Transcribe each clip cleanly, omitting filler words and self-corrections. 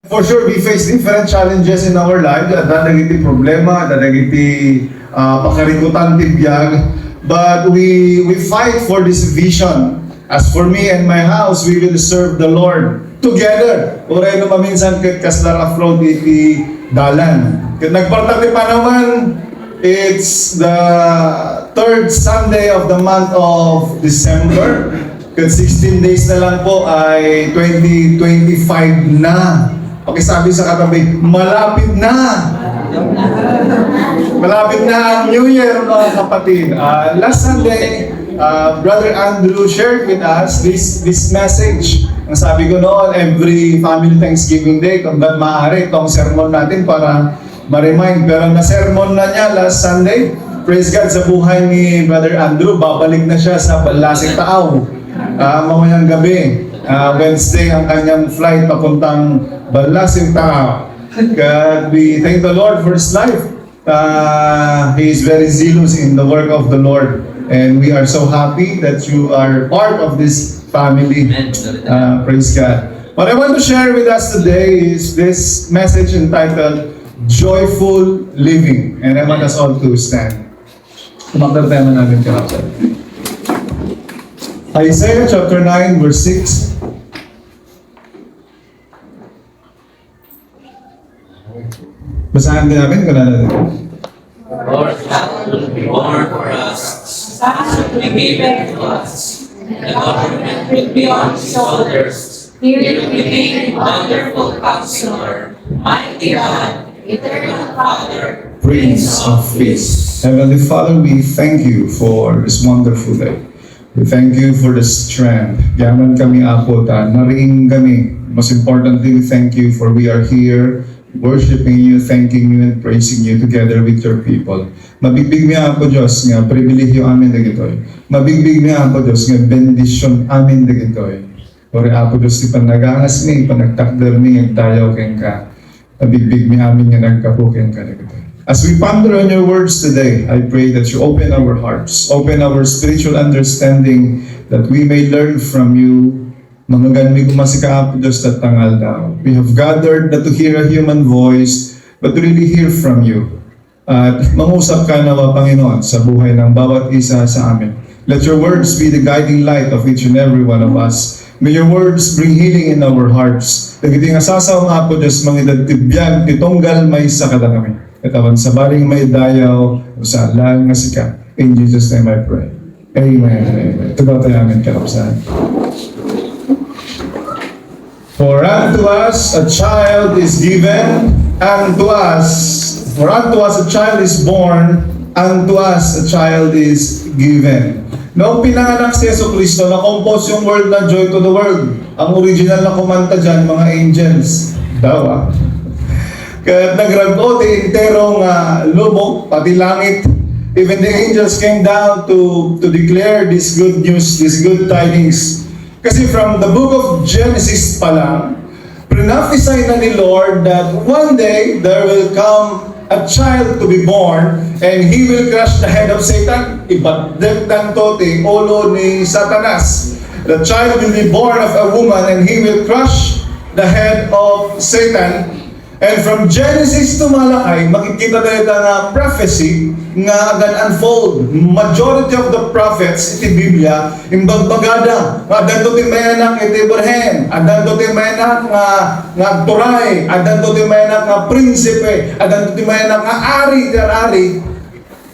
For sure, we face different challenges in our life. Dadagiti problema, dadagiti pakarikutan tibiyag. But we fight for this vision. As for me and my house, we will serve the Lord together. Uray no maminsan ket kaslar afload iti dalan. Ket nagpartati pa naman, it's the third Sunday of the month of December. Ket 16 days na lang po ay 2025 na. Pakisabi sa katabi, malapit na! Malapit na ang New Year, mga kapatid. Last Sunday, Brother Andrew shared with us this message. Ang sabi ko noon, every family Thanksgiving Day, kung ba't maaari, itong sermon natin para ma-remind. Pero na-sermon na niya last Sunday. Praise God sa buhay ni Brother Andrew. Babalik na siya sa Lasik Taaw. Mamayang gabi. Wednesday ang kanyang flight papuntang Lasik Taaw. God, we thank the Lord for his life. He is very zealous in the work of the Lord. And we are so happy that you are part of this family. Praise God. What I want to share with us today is this message entitled Joyful Living. And I want us all to stand. Kumakta tema namin kapatid. Isaiah chapter 9 verse 6. Basahan din namin kung natin. Lord, child will be born for us, son will be given to us, the government will be on his shoulders. He will be named Wonderful Counselor, Mighty God, Eternal Father, Prince of Peace. Heavenly Father, we thank you for this wonderful day. We thank you for the strength. Yaman kami apo ta, nariing kami. Most importantly, we thank you for we are here worshiping you, thanking you, and praising you together with your people. Mabigbig niya ako, Diyos, nga pribilehyo amin na gitoy. Mabigbig niya ako, Diyos, nga bendisyon amin na gitoy. Ore apo, Diyos, ipanaganas mi, ipanagtakder mi, nagdayaw keng ka. Mabigbig niya amin nga nagkapukeng ka na gitoy. As we ponder on your words today, I pray that you open our hearts, open our spiritual understanding, that we may learn from you. Mga ganmi kumasika po Diyos at tangal daw. We have gathered not to hear a human voice, but to really hear from you. At mangusap ka nawa, Panginoon, sa buhay ng bawat isa sa amin. Let your words be the guiding light of each and every one of us. May your words bring healing in our hearts. Nagiti nga sasaw nga po Diyos, mga idagtibyan, titunggal may sa kami. Katawan sa baling may dayaw, sa lang nga sika. In Jesus' name I pray. Amen. Amen. Tugaw tayo amin kalapsan. For unto us a child is given, unto us a child is born, unto us a child is given. Noong pinanganak si Jesucristo, na-compose yung word na joy to the world. Ang original na kumanta dyan, mga angels. Daw Kaya nagrag-o, di interong lubog, pati langit. Even the angels came down to declare this good news, this good tidings. Kasi from the book of Genesis pa lang, prophesy na ni Lord that one day there will come a child to be born and he will crush the head of Satan. Ibagdagdan to ti ulo ni Satanas. The child will be born of a woman and he will crush the head of Satan. And from Genesis to Malakay, makikita tayo na prophecy nga agad unfold. Majority of the prophets iti Biblia, imbagbagada, adan to ti menak iti Ibrahim, adan to ti menak nga turay, adan to ti menak nga prinsipe, adan to ti menak nga ari.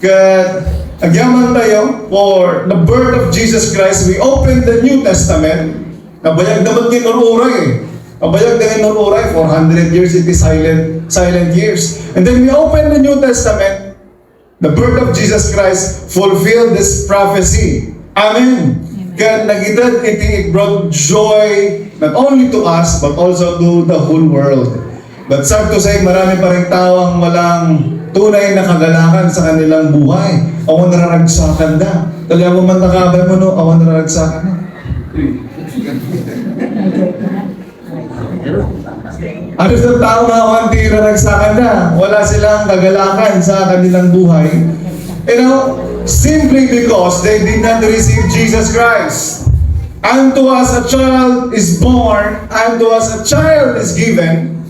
Kat agyaman tayo for the birth of Jesus Christ. We open the New Testament, nabayag naman kinururay Kabayag din ng oray, 400 years, it is silent years. And then we open the New Testament, the birth of Jesus Christ fulfilled this prophecy. Amen. Kaya nakita, it brought joy not only to us, but also to the whole world. But sad to say, marami pa rin tao ang walang tunay na kagalakan sa kanilang buhay. Awan nararagsakan na. Talaga mo man nakabay mo, no? Awan nararagsakan na. Ano sa tao na awanti naragsakan na? Wala silang kagalakan sa kanilang buhay. You know, simply because they did not receive Jesus Christ. Unto us a child is born, unto us a child is given,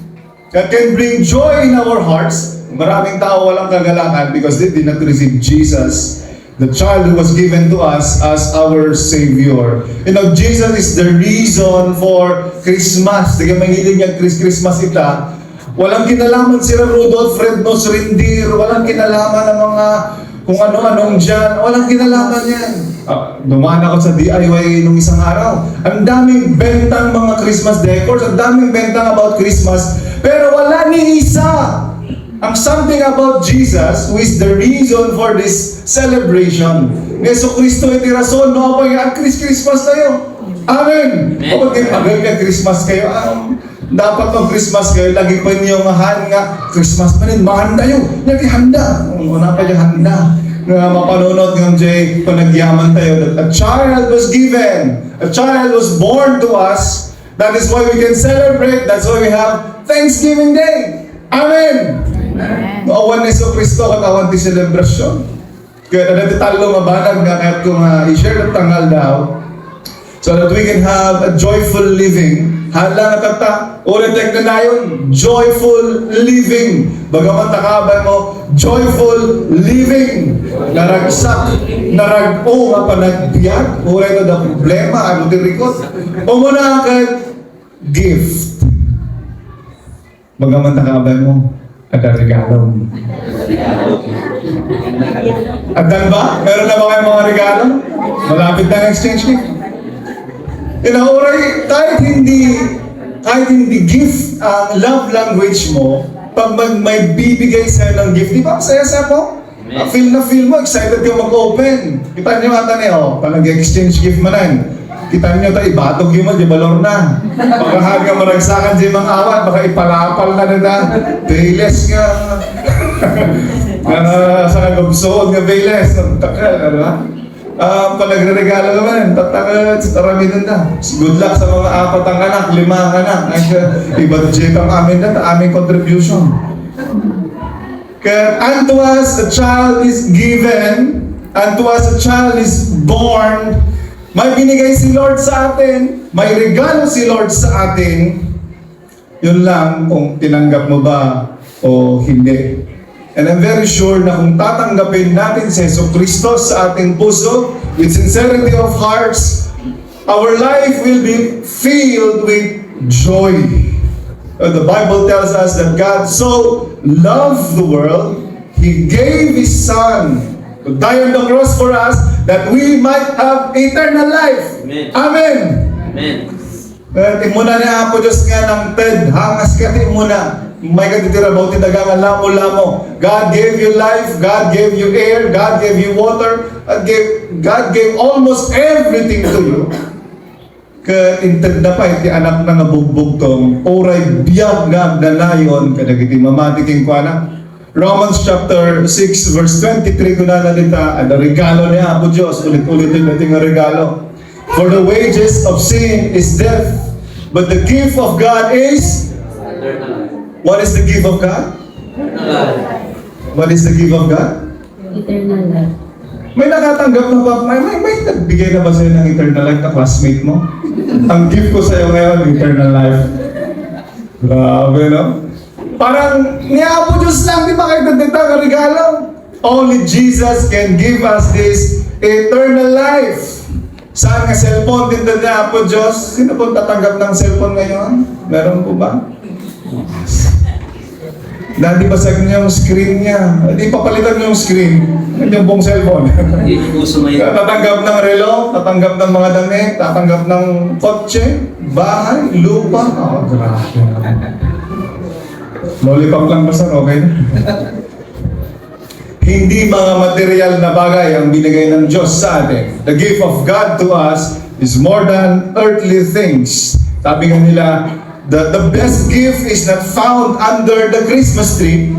that can bring joy in our hearts. Maraming tao walang kagalakan because they did not receive Jesus, the child who was given to us as our Savior. You know, Jesus is the reason for Christmas. Di ka mahilig niya Christmas ita. Walang kinalaman si Rudolph Red-Nosed Reindeer. Walang kinalaman ng mga kung ano-anong dyan. Walang kinalaman yan. Dumaan ako sa DIY nung isang araw. Ang daming bentang mga Christmas decors. Ang daming bentang about Christmas. Pero wala ni isa ang something about Jesus who is the reason for this celebration. Yeso Cristo iti rason, no? Pag Christmas tayo. Amen. O pag pag Christmas kayo, dapat ng Christmas kayo, lagi pa niyo nga, Christmas pa rin, mahanda yun. Lagi handa. Una pa yung handa. Nga mapanunod ng Jay, kung nagyaman tayo, that a child was given. A child was born to us. That is why we can celebrate. That's why we have Thanksgiving Day. Amen. Awan ni Yesu Cristo katawan ti celebration. Kaya natitalo mabanag nga kahit kung i-share ng tangal daw so that we can have a joyful living. Hala na kata, ulit na yun, joyful living. Bagaman takaban mo, joyful living. Naragsak, narag-o nga panagbiyak. Ulit na da problema, ano tirikot. O muna kahit gift. Bagaman takaban mo, ada regalo. Adan ba? Meron na ba kayong mga regalo? Malapit na ang exchange gift. Inauray, kahit hindi gift ang love language mo, pag may bibigay sa'yo ng gift, di ba? Masaya sa mo? Feel mo, excited ka mag-open. Kita nyo ata niyo, pag nag-exchange gift mo na kita nyo tayo, ibatog yun mo, di balor na. Pagkahaga maragsakan sa mga awan, baka ipalapal na na. Bayles nga. Sa nagabsuod nga Bayles. Takal, ano? Pag nagre-regalo naman, tatakad, tarami na. Good luck sa mga 4 ang anak, 5 ang anak. I-budget ang amin na, aming contribution. Kaya, unto us a child is given, unto us a child is born. May binigay si Lord sa atin, may regalo si Lord sa atin. Yun lang kung tinanggap mo ba o hindi. And I'm very sure na kung tatanggapin natin si Yesu Cristo sa ating puso with sincerity of hearts, our life will be filled with joy. The Bible tells us that God so loved the world, He gave His Son to die on the cross for us that we might have eternal life. Amen. Amen. Amen. Timuna niya po Diyos nga ng TED, hangas ka timuna. May katitira ba iti dagangan lamo-lamo. God gave you life, God gave you air, God gave you water, God gave almost everything to you. Ka-inted na pa iti anak na nabugbog tong oray biyag nga danayon kadagiti mamatiking kuana. Romans chapter 6 verse 23 ko na nalita, ang regalo niya Apo Diyos, ulit-ulit yung ating regalo. For the wages of sin is death, but the gift of God is... What is the gift of God? What is the gift of God? Eternal life. May nakatanggap na ba? May nagbigay na ba sa'yo ng eternal life na classmate mo? Ang gift ko sa'yo ngayon, eternal life. Grabe, no? Parang, niya po Diyos lang, di ba kayo nagdagdag ang regalo? Only Jesus can give us this eternal life. Saan nga cellphone din na niya po Diyos? Sino po tatanggap ng cellphone ngayon? Meron po ba? Dati basag niya yung screen niya. Hindi papalitan niyo yung screen. Hindi yung buong cellphone. Tatanggap ng relo, tatanggap ng mga damit, tatanggap ng kotse, bahay, lupa. Oh, grabe. Lollipop lang basta, okay na. Hindi mga material na bagay ang binigay ng Diyos sa atin. The gift of God to us is more than earthly things. Sabi nga nila, the best gift is not found under the Christmas tree.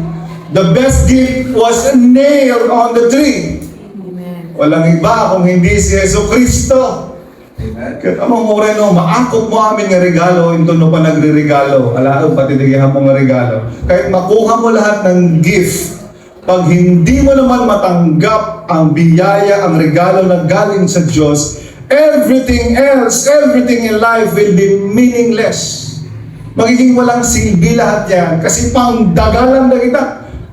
The best gift was nailed on the tree. Amen. Walang iba kung hindi si Yesu Cristo. Kaya among moreno, maakop mo amin nga regalo, ito no pa nagre-regalo. Alaog patitigyan mo nga regalo. Kahit makuha mo lahat ng gift, pag hindi mo naman matanggap ang biyaya, ang regalo na galing sa Diyos, everything else, everything in life will be meaningless. Magiging walang silbi lahat yan. Kasi pang dagalan na kita.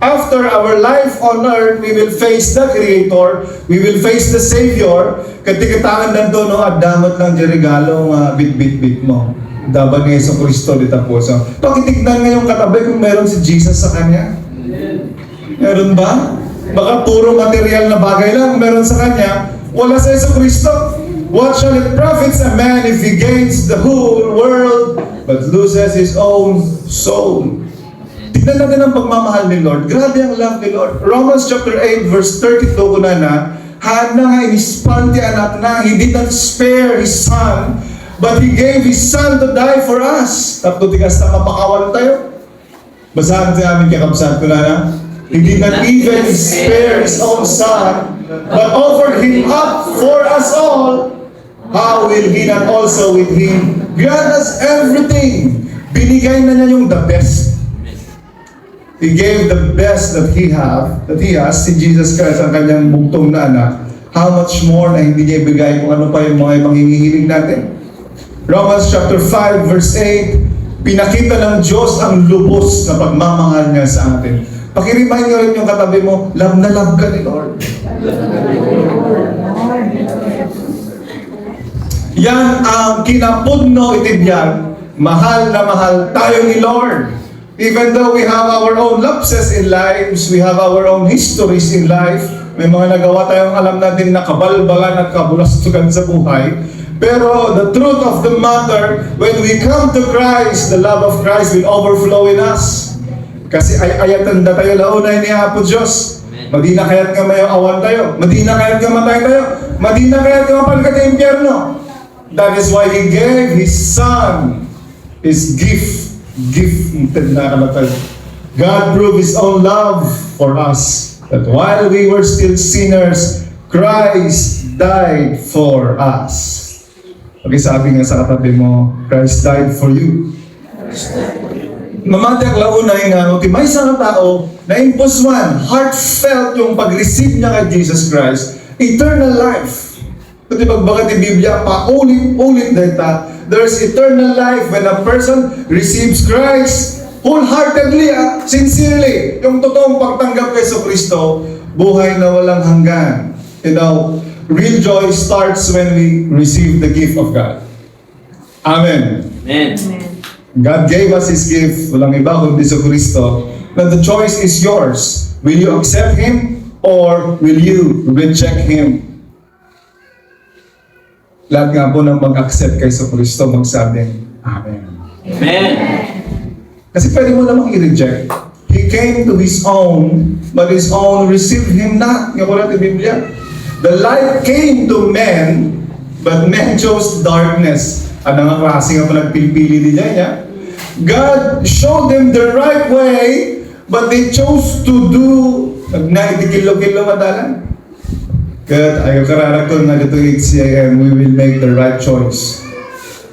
After our life on earth, we will face the Creator, we will face the Savior. Katikitangan nandun, no, at damat lang dyan regalo bit-bit-bit mo. Dapat ni Yeso Cristo dito po. So, pakitignan ngayong katabi kung meron si Jesus sa Kanya. Meron ba? Baka puro material na bagay lang meron sa Kanya. Wala sa Yeso Cristo. What shall it profit a man if he gains the whole world but loses his own soul? Tignan natin ang pagmamahal ni Lord. Grabe ang love ni Lord. Romans chapter 8 verse 32 ko na hana nga inispaltian natin na he did not spare His Son, but He gave His Son to die for us. Tapos tigas na mapakawan tayo. Basahan sa amin kakabsahan ko na He did not even spare His own Son, but offered Him up for us all. How will He not also with Him grant us everything? Binigay na niya yung the best. He gave the best that He has, si Jesus Christ ang kanyang bugtong na anak. How much more na hindi niya ibigay kung ano pa yung mga manghihiling natin? Romans chapter 5 verse 8, pinakita ng Diyos ang lubos na pagmamahal niya sa atin. Pakiremind niyo rin yung katabi mo, love na love ka ni Lord. Yan ang kinapudno itibyan, mahal na mahal tayo ni Lord. Even though we have our own lapses in lives, we have our own histories in life, may mga nagawa tayong alam natin na kabalbalan at kabulastugan sa buhay. Pero the truth of the matter, when we come to Christ, the love of Christ will overflow in us. Kasi ayatan na tayo launay ni Apo Diyos. Madi na kaya't nga mayo awan tayo. Madi na kaya't nga matay tayo. Madi na kaya't nga mapalagad sa impyerno. That is why He gave His Son, His gift God proved His own love for us, that while we were still sinners, Christ died for us. Okay, sabi nga sa katabi mo, Christ died for you. Mamatay ang launay nga, may isang tao na impulswan, heartfelt yung pag-receive niya kay Jesus Christ, eternal life. Kasi pagbagat yung Biblia, paulit-ulit dito, there's eternal life when a person receives Christ wholeheartedly, sincerely. Yung totoong pagtanggap kay Kristo, buhay na walang hanggan. You know, real joy starts when we receive the gift of God. Amen. Amen. God gave us His gift, walang iba kundi sa Kristo. But the choice is yours. Will you accept Him or will you reject Him? Lahat nga po ng mag-accept kay Kristo, magsabing, Amen. Amen. Kasi pwede mo namang i-reject. He came to His own, but His own received Him not. Yung kulat ng Biblia. The light came to men, but men chose darkness. At ang klase nga pa nagpilpili din niya. God showed them the right way, but they chose to do, nagnakitikilo-kilo madalang. Kaya ayaw kararaton na dito HCIM, we will make the right choice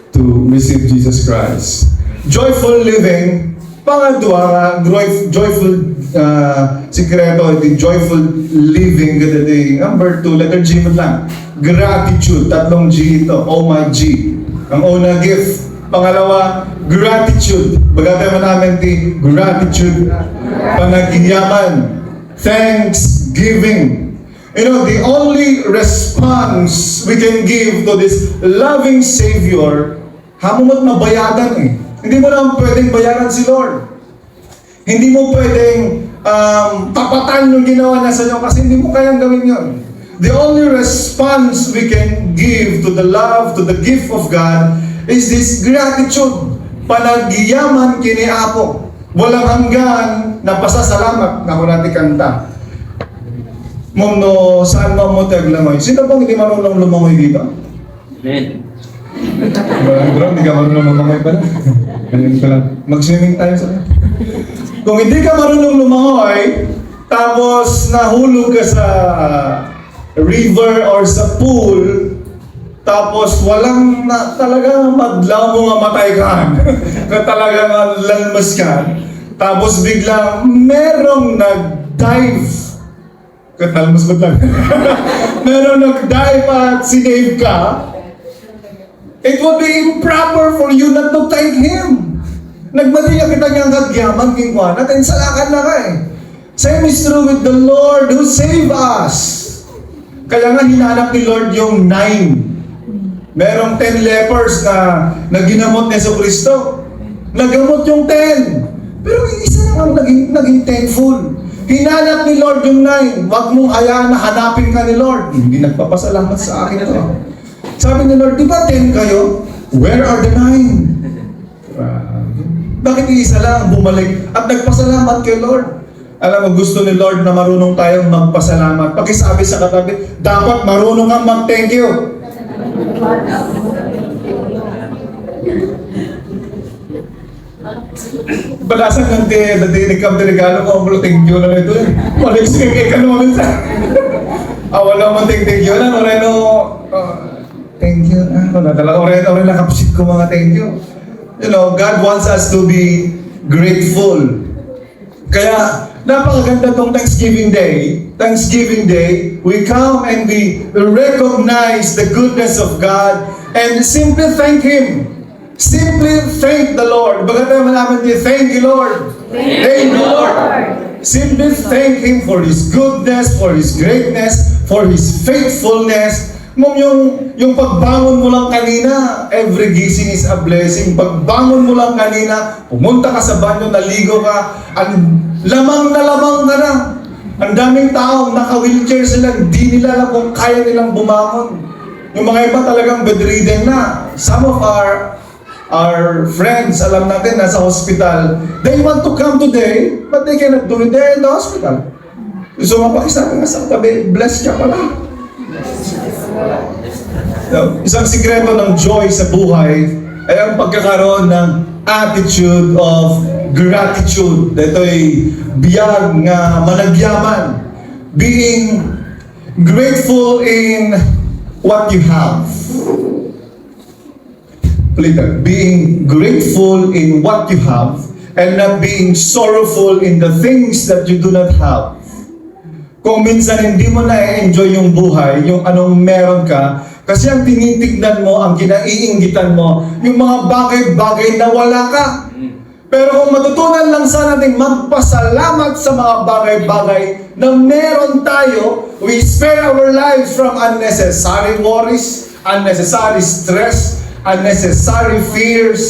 to receive Jesus Christ. Joyful living, pangadwa, joyful sikreto, the joyful living, number 2, letter G mo lang. Gratitude, tatlong G ito, oh my G. Ang una, gift. Pangalawa, gratitude. Bagay mo namin di gratitude. Panagyaman. Thanksgiving. You know, the only response we can give to this loving Savior, hamumot na bayadan eh. Hindi mo naman pwedeng bayaran si Lord. Hindi mo pwedeng tapatan yung ginawa niya sa iyo kasi hindi mo kayang gawin yun. The only response we can give to the love, to the gift of God is this gratitude. Panagyaman kini Apo. Walang hanggan na pasasalamat na kung natin kanta. Mom, no, saan mo taglamoy? Sino bang hindi marunong lumangoy dito? Amen. Bro, hindi ka marunong lumangoy pala. Ganyan ko lang. Mag-swimming tayo sa kung hindi ka marunong lumangoy, tapos nahulog ka sa river or sa pool, tapos walang talagang madlaw mo nga matay ka, na talagang lalmas ka, tapos biglang merong nag-dive, katalmas ba lang? Merong nag-dive at sinave ka, it would be improper for you not to thank Him. Nagmatiya kita niyang kagyaman, kingkwan, at insalakan na ka eh. Same is true with the Lord who saved us. Kaya nga hinanap ni Lord yung 9. Merong 10 lepers na ginamot ni Jesucristo. Nagamot yung 10. Pero yung isa lang ang naging thankful. Hinanap ni Lord yung 9. Huwag mong hayaan na hanapin ka ni Lord. Hindi nagpapasalamat sa akin ito. Sabi ni Lord, di ba 10 kayo? Where are the 9? Bakit isa lang bumalik at nagpasalamat kay Lord? Alam mo, gusto ni Lord na marunong tayong magpasalamat. Pakisabi sa katabi, dapat marunong kang mag-thank you. Balasan ng nadinig kang regalo ko, ang thank you na ito. Malik sige kay kanumin sa... wala mo thank you na, oreno... thank you. Wala talaga, oreno nakapsit ko mga thank you. You know, God wants us to be grateful. Kaya, napakaganda tong Thanksgiving Day. Thanksgiving Day, we come and we recognize the goodness of God and simply thank Him. Simply thank the Lord. Bagat naman namin din, thank you, Lord. Thank you, Lord. Simply thank Him for His goodness, for His greatness, for His faithfulness. Yung pagbangon mo lang kanina, every gising is a blessing. Pagbangon mo lang kanina, pumunta ka sa banyo, naligo ka, lamang ka na. Ang daming tao, naka-wheelchair sila, di nila alam kung kaya nilang bumangon. Yung mga iba talagang bedridden na. Some of our friends, alam natin, nasa hospital, they want to come today, but they cannot do it. They're in the hospital. So mapakisabi nga sa tabi, blessed ka pala. So, isang sikreto ng joy sa buhay ay ang pagkakaroon ng attitude of gratitude. Ito'y biyag nga managyaman. Being grateful in what you have. Later, being grateful in what you have and not being sorrowful in the things that you do not have. Kung minsan hindi mo na-enjoy yung buhay, yung anong meron ka, kasi ang tinitignan mo, ang kinaiinggitan mo, yung mga bagay-bagay na wala ka. Pero kung matutunan lang sana natin magpasalamat sa mga bagay-bagay na meron tayo, we spare our lives from unnecessary worries, unnecessary stress, unnecessary fears.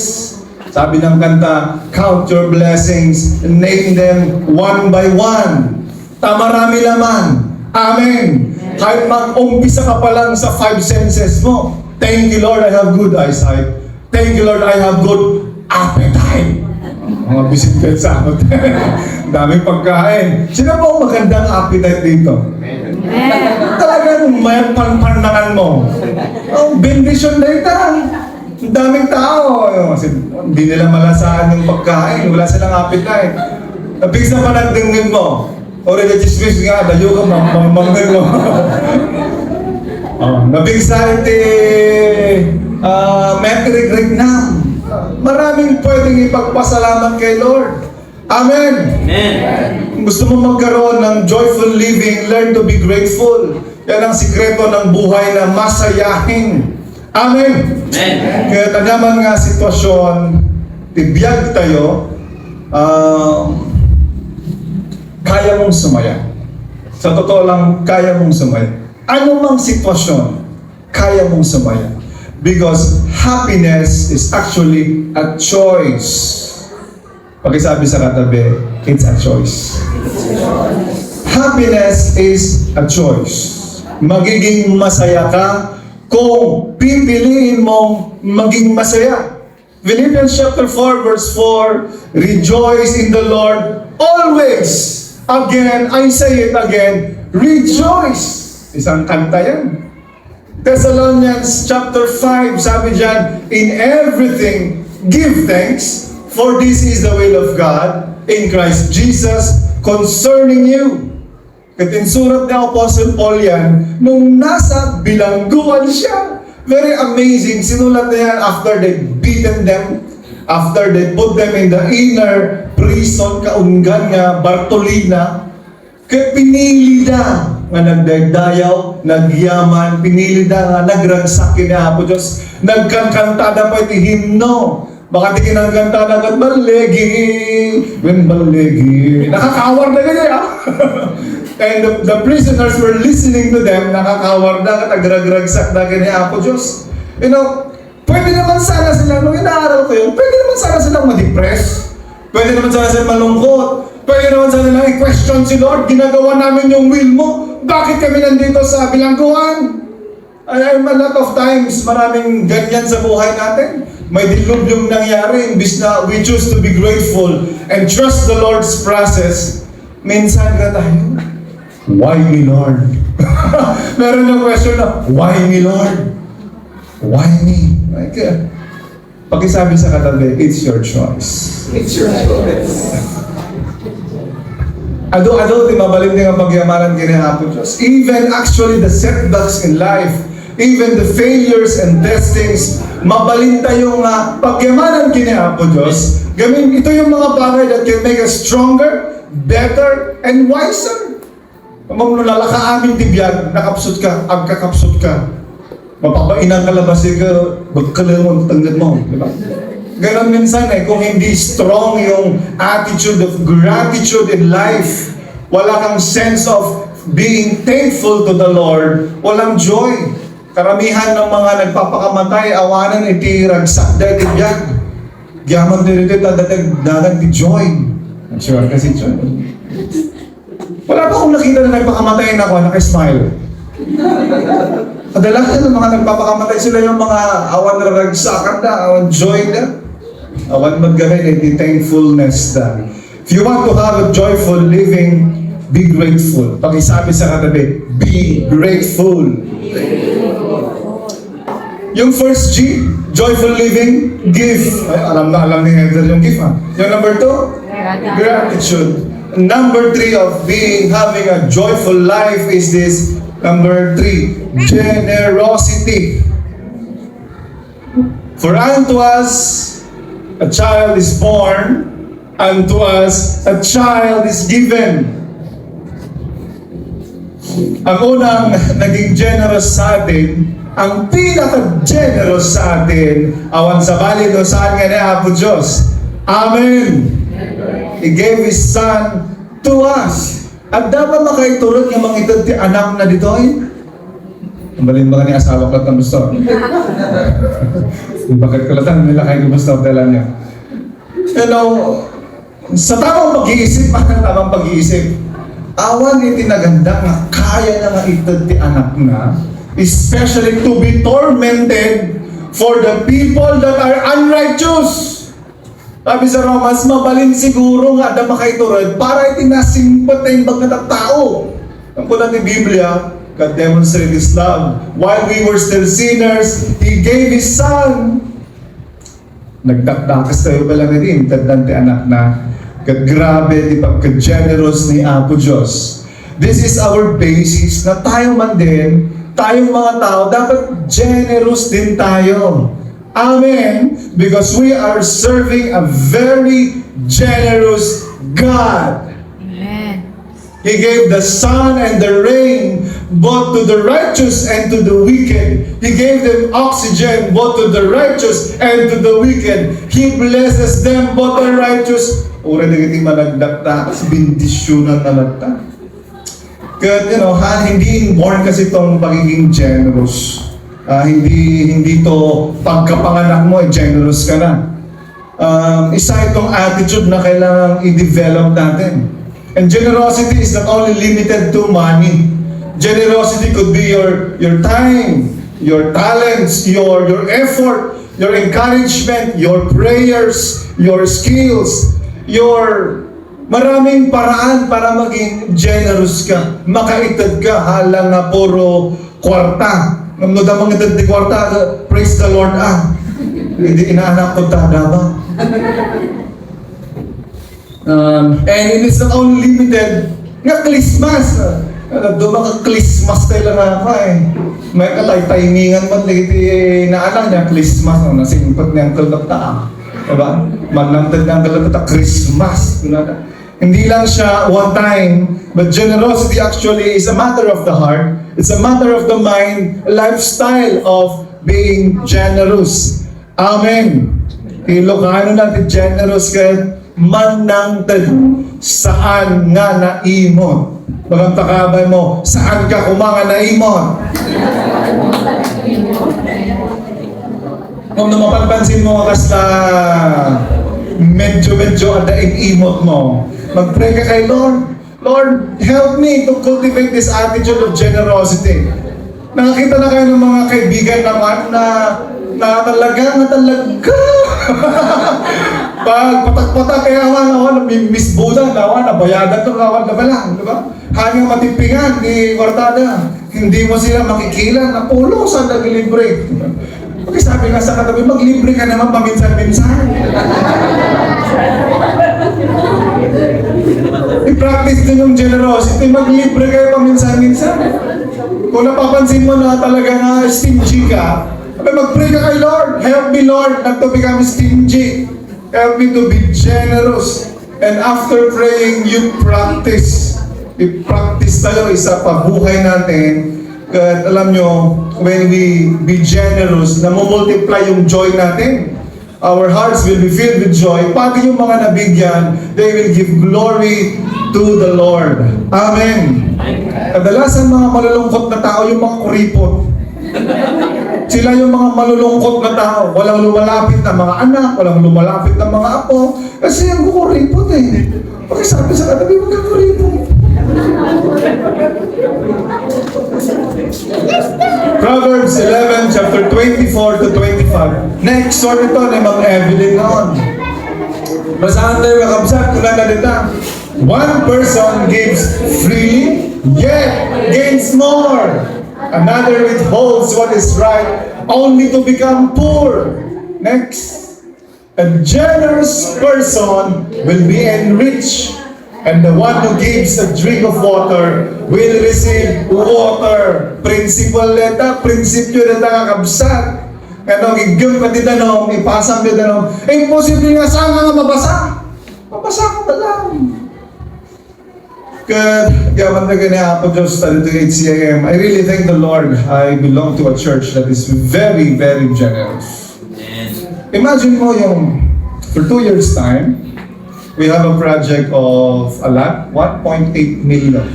Sabi ng kanta, count your blessings, name them one by one. Tamarami laman. Amen. Kahit mag-umpisa ka pa lang sa 5 senses mo. Thank you, Lord, I have good eyesight. Thank you, Lord, I have good appetite. Mga bisiklet sa akin. Daming pagkain. Sino po ang magandang appetite dito? Talagang may panpanangan mo. Oh, bendition na ito. Ang daming tao. Kasi hindi nila malasaan yung pagkain. Wala silang appetite. Napigis na panagdingin mo. O religiousness nga, dayo ka, mamangay mo. Nabigsa iti metric na. Maraming pwedeng ipagpasalamat kay Lord. Amen. Amen. Gusto mo magkaroon ng joyful living, learn to be grateful. Yan ang sikreto ng buhay na masayahin. Amen. Amen. Kaya tanyaman nga sitwasyon, tibiyag tayo, kaya mong sumaya. Sa totoo lang, kaya mong sumaya. Ano mang sitwasyon, kaya mong sumaya. Because happiness is actually a choice. Pakisabi sa katabi, it's a choice. Happiness is a choice. Magiging masaya ka kung pipiliin mong maging masaya. Philippians chapter 4 verse 4, rejoice in the Lord always. Again, I say it again, rejoice. Isang kanta yan. Thessalonians chapter 5, sabi dyan, in everything, give thanks, for this is the will of God in Christ Jesus concerning you. Katinsurat ni Apostle Paul yan, nung nasa bilangguan siya. Very amazing. Sinulat niya yan after they beaten them, after they put them in the inner prison, kaunggan nga, Bartolina, kaya pinili na nga nagdagdayaw, nagyaman, pinili na nga nagragsak kina Apo Diyos, nagkangkanta na pa iti himno, Baka di kinaganta na kat balegi, when balegi. Nakakawar na ganyan, ah. And the prisoners were listening to them, nakakawar na kat agragragsak na ganyan, Apo Diyos. You know, pwede naman sana sila, nung inaaral ko yun, pwede naman sana silang ma-depress. Pwede naman sana silang malungkot. Pwede naman sana silang i-question si Lord, ginagawa namin yung will mo. Bakit kami nandito sa bilangguan? A lot of times, maraming ganyan sa buhay natin. May dilubyong nangyari, imbis na we choose to be grateful and trust the Lord's process. Minsan ka tayo, why me Lord? Meron yung question na, why me Lord? Why me? Like, pakisabi sa katabi, it's your choice. It's your choice. Ado, di mabalin din ang pagyamanan kinihapon Diyos. Even actually the setbacks in life, even the failures and testings, mabalin tayong pagyamanan kinihapon Diyos. Ito yung mga bagay that can make us stronger, better, and wiser. Kung lalaka aming tibiyag, nakapsut ka, agkakapsut ka. Mapapainan ka labasi ka, magkalamon, tanggad mo. Di ba? Ganon minsan kung hindi strong yung attitude of gratitude in life, wala kang sense of being thankful to the Lord, walang joy. Karamihan ng mga nagpapakamatay, awanan iti ragsak dahil tibiyag. Giyaman din ito, dadag ti joy. Sure kasi joy. Wala pa akong nakita na nagpakamatay na ako, naka-smile. Kadalasan ng mga nagpapakamatay sila yung mga awan na ragsakan na, awan joy na. Awan maggamit iti thankfulness na. If you want to have a joyful living, be grateful. Pakisabi sa katabi, be grateful. Yung first G, joyful living, give. Ay, alam ni Heather yung give, ha? Yung number 2, gratitude. Number 3 of having a joyful life is this. Number 3, generosity. For unto us a child is born, unto us a child is given. Ang unang naging generous sa atin, ang pinaka-generous sa atin, awan sa bali do saan nga ni Apo Diyos. Amen. He gave His Son to us. At dapat makaiturot yung mga itong anak na dito ay balin ba ni asawa ko at gusto? Bakit kalatan nila kayo gusto dala niya? Sa tamang pag-iisip, awan iti naganda nga kaya na nga itong anak na, especially to be tormented for the people that are unrighteous. Sabi sa Romans, mabalin siguro nga na makaiturod para itinasimpot na yung bagna tao. Ang kulang ni Biblia, God demonstrated His love. While we were still sinners, He gave His Son. Nagdakdakas tayo pala na rin, tagdante anak na. Grabe, di pagka-generous ni Apo Diyos. This is our basis na tayo man din, tayong mga tao, dapat generous din tayo. Amen. Because we are serving a very generous God. Amen. He gave the sun and the rain both to the righteous and to the wicked. He gave them oxygen both to the righteous and to the wicked. He blesses them both the righteous. Ura na hindi managdakta, bindisyonan na lagta. Kaya, hindi born kasi itong pagiging generous. Hindi to pagkapanganak mo, generous ka na. Isa itong attitude na kailangang i-develop natin. And generosity is not only limited to money. Generosity could be your time, your talents, your effort, your encouragement, your prayers, your skills, your maraming paraan para maging generous ka. Makaitad ka, halang na puro kwarta. Nung damang itad di kwarta, praise the Lord, hindi inaanak ko tada ba? And it is not only limited, nga Christmas. Doon ka Christmas tayo lang ako May katay-timingan man, inaanak niya Christmas, nasimpot niya ang kalagta. Diba? Manantad niya ang kalagta, Christmas. Hindi lang siya one time, but generosity actually is a matter of the heart. It's a matter of the mind, a lifestyle of being generous. Amen. Ilocano natin, generous ka, manangtad. Saan nga naimon? Bagang takabay mo, saan ka kumanga naimon? Kung mapapansin mo kas na medyo ang daig-imot mo, mag-pray ka kay Lord. Lord, help me to cultivate this attitude of generosity. Nakakita na kayo ng mga kaibigan naman na talaga. Pag patak-patak kaya awan, miss bulan, nabayadan ito, awan na balang, di ba? Hanggang matipingan ni Cortada, hindi mo sila makikilan na pulo sa naglibre. Kasi sabi nga sa katabi, maglibre ka naman paminsan-minsan. I-practice din yung generosity, maglibre kayo paminsan-minsan. Kung napapansin mo na talaga na stingy ka, mag-pray ka kay Lord. Help me, Lord, not to become stingy. Help me to be generous. And after praying, you practice. I-practice tayo isa pa buhay natin. At alam nyo, when we be generous, namumultiply yung joy natin. Our hearts will be filled with joy. Pati yung mga nabigyan, they will give glory to the Lord. Amen. Kadalasan mga malulungkot na tao, yung mga kuripot. Sila yung mga malulungkot na tao. Walang lumalapit na mga anak, walang lumalapit na mga apo. Kasi yung kuripot eh. Pakisabi sa katabi, huwag kang kuripot. Proverbs 11, chapter 24 to 25. Next one ito ni Ma'am Evelyn noon. Basahan tayo kakabsat, kung nakalita. One person gives freely, yet gains more. Another withholds what is right, only to become poor. Next. A generous person will be enriched, and the one who gives a drink of water will receive water. Principle neta, prinsipyo neta kakabsat. Kaya igam ka tinanong, ipasang tinanong, imposible nga saan nga mabasa? Mabasa ko na lang. Kaya mandaga niya ako just to HCIM. I really thank the Lord. I belong to a church that is very, very generous. Imagine mo yung, for 2 years time, we have a project of a lot, 1.8 million.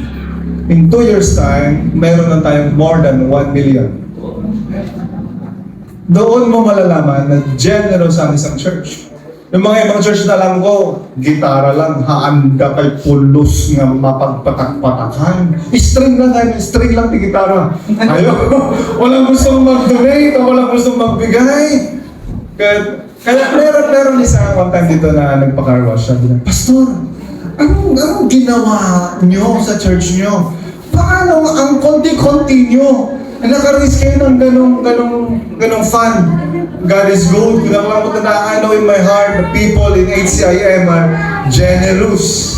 In 2 years time, meron na tayong more than 1 million. Doon mo malalaman na generous ang isang church. Yung mga ibang church na alam ko, gitara lang, haanda kay pulos nga mapagpatak-patakan. String lang di gitara. Ayaw, walang gustong mag-donate o walang gustong magbigay. Kaya meron isa one time dito na nagpa-car wash. Sabi na, Pastor, anong ginawa nyo sa church nyo? Paano ang konti-konti nyo? Naka-raise kayo ng ganong fund. God is good. Kung na I know in my heart, the people in HCIM are generous.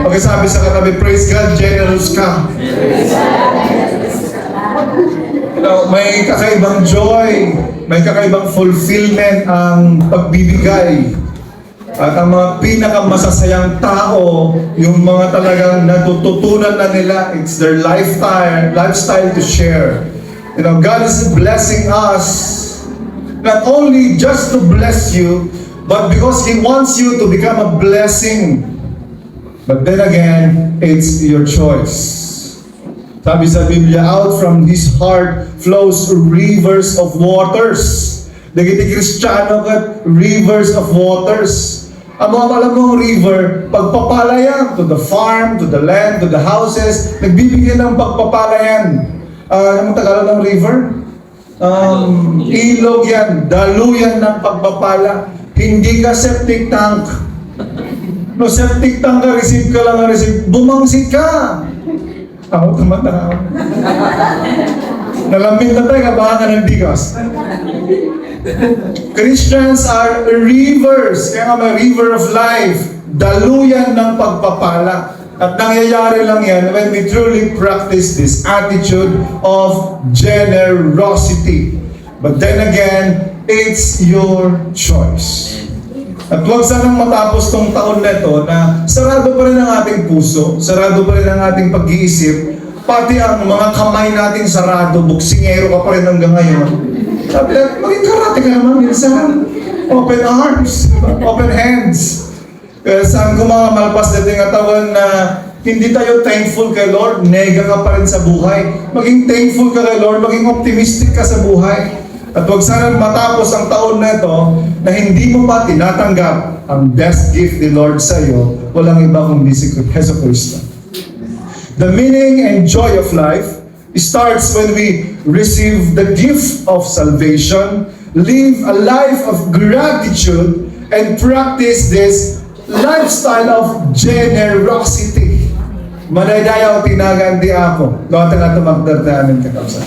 Okay, sabi sa katabi, praise God, generous ka. You know, may kakaibang joy, may kakaibang fulfillment ang pagbibigay. At ang mga pinakamasasayang tao, yung mga talagang natututunan na nila, it's their lifestyle to share. You know, God is blessing us, not only just to bless you, but because He wants you to become a blessing. But then again, it's your choice. Sabi sa Biblia, out from His heart flows rivers of waters. Dagiti Kristiyano kat rivers of waters. Ang mga alam mong river, pagpapalayan to the farm, to the land, to the houses, nagbibigay ng pagpapalayan. Anong Tagalog ng river? Ilog yan, daluyan ng pagpapala. Hindi ka septic tank. No, septic tank ka, receive ka lang, receive. Bumangsit ka. Ako tumatawa. Nalamin na tayo, baka ka ng bigas. Christians are rivers, kaya nga may river of life, daluyan ng pagpapala. At nangyayari lang yan when we truly practice this attitude of generosity. But then again, it's your choice. At huwag sanang matapos tong taon na ito na sarado pa rin ang ating puso, sarado pa rin ang ating pag-iisip, pati ang mga kamay nating sarado, buksingero ka pa rin hanggang ngayon. Sabi na, maging karate ka naman minsan. Open arms, open hands. Kaya saan ko mga malpas na ting katawan na hindi tayo thankful kay Lord, nega ka pa rin sa buhay. Maging thankful ka kay Lord, maging optimistic ka sa buhay. At huwag sana matapos ang taon na ito na hindi mo pa tinatanggap ang best gift ni Lord sa iyo, walang iba kundi si Jesu Cristo. The meaning and joy of life starts when we receive the gift of salvation, live a life of gratitude, and practice this lifestyle of generosity. Manaydayaw tinagan di ako. Lota nga tumagdardaanin ka kapsa.